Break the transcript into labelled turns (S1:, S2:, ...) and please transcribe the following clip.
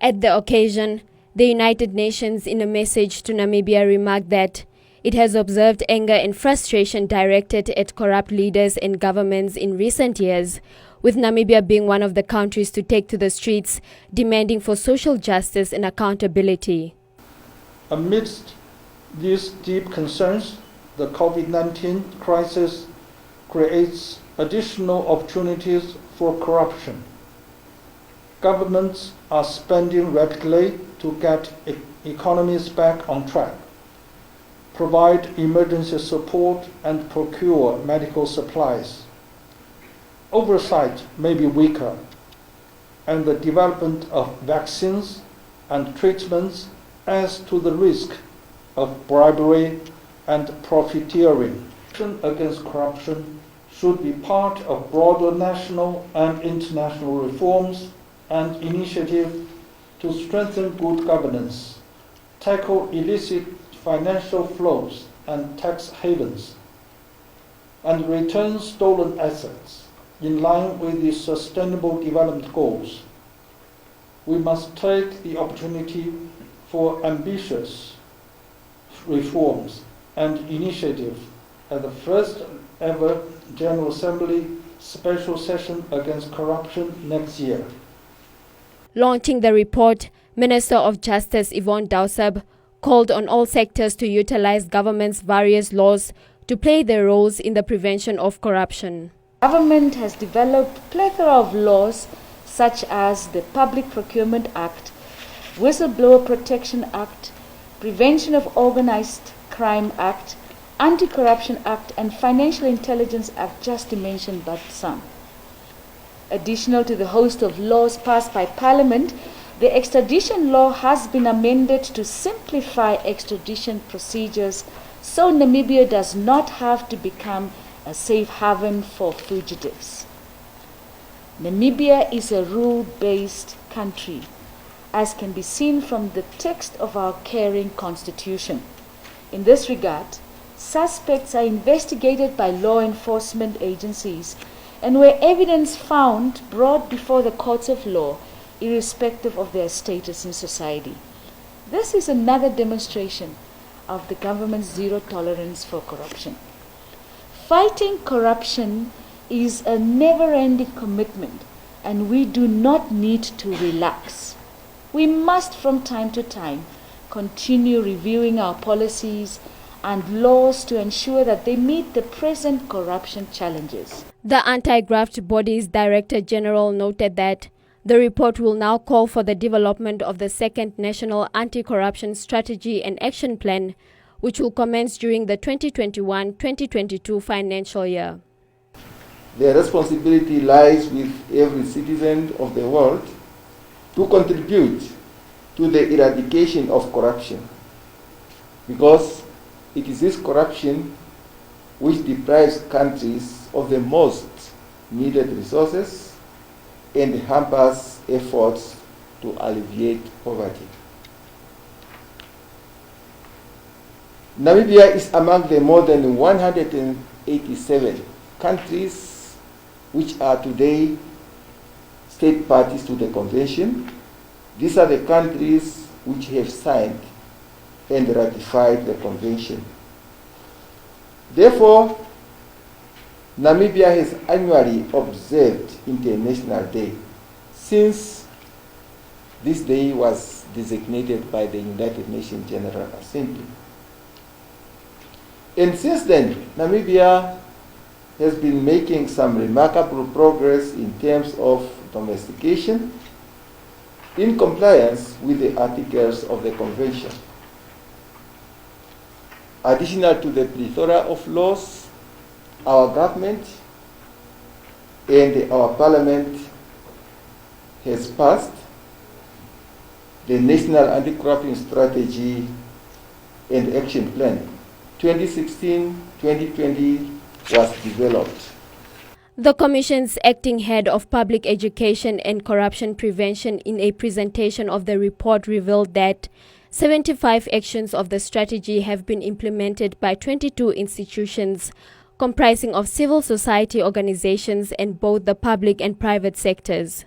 S1: At the occasion, the United Nations, in a message to Namibia, remarked that it has observed anger and frustration directed at corrupt leaders and governments in recent years, with Namibia being one of the countries to take to the streets, demanding for social justice and accountability.
S2: Amidst these deep concerns, the COVID-19 crisis creates additional opportunities for corruption. Governments are spending rapidly to get economies back on track, provide emergency support, and procure medical supplies. Oversight may be weaker, and the development of vaccines and treatments adds to the risk of bribery and profiteering. Action against corruption should be part of broader national and international reforms and initiatives to strengthen good governance, tackle illicit financial flows and tax havens, and return stolen assets in line with the Sustainable Development Goals. We must take the opportunity for ambitious reforms and initiatives at the first ever General Assembly special session against corruption next year.
S1: Launching the report, Minister of Justice Yvonne Dausab called on all sectors to utilize government's various laws to play their roles in the prevention of corruption.
S3: Government has developed a plethora of laws such as the Public Procurement Act, Whistleblower Protection Act, Prevention of Organized Crime Act, Anti-Corruption Act, and Financial Intelligence Act, just to mention but some. Additional to the host of laws passed by Parliament, the extradition law has been amended to simplify extradition procedures so Namibia does not have to become a safe haven for fugitives. Namibia is a rule-based country, as can be seen from the text of our caring constitution. In this regard, suspects are investigated by law enforcement agencies and where evidence found brought before the courts of law, irrespective of their status in society. This is another demonstration of the government's zero tolerance for corruption. Fighting corruption is a never-ending commitment, and we do not need to relax. We must from time to time continue reviewing our policies and laws to ensure that they meet the present corruption challenges.
S1: The Anti-Graft Body's Director General noted that the report will now call for the development of the second National Anti-Corruption Strategy and Action Plan, which will commence during the 2021-2022 financial year.
S4: The responsibility lies with every citizen of the world to contribute to the eradication of corruption, because it is this corruption which deprives countries of the most needed resources and hampers efforts to alleviate poverty. Namibia is among the more than 187 countries which are today state parties to the convention. These are the countries which have signed and ratified the convention. Therefore, Namibia has annually observed International Day since this day was designated by the United Nations General Assembly. And since then, Namibia has been making some remarkable progress in terms of domestication in compliance with the articles of the convention. Additional to the plethora of laws, our government and our parliament has passed the National Anti-Corruption Strategy and Action Plan. 2016-2020 was developed.
S1: The Commission's acting head of Public Education and Corruption Prevention, in a presentation of the report, revealed that 75 actions of the strategy have been implemented by 22 institutions comprising of civil society organizations and both the public and private sectors.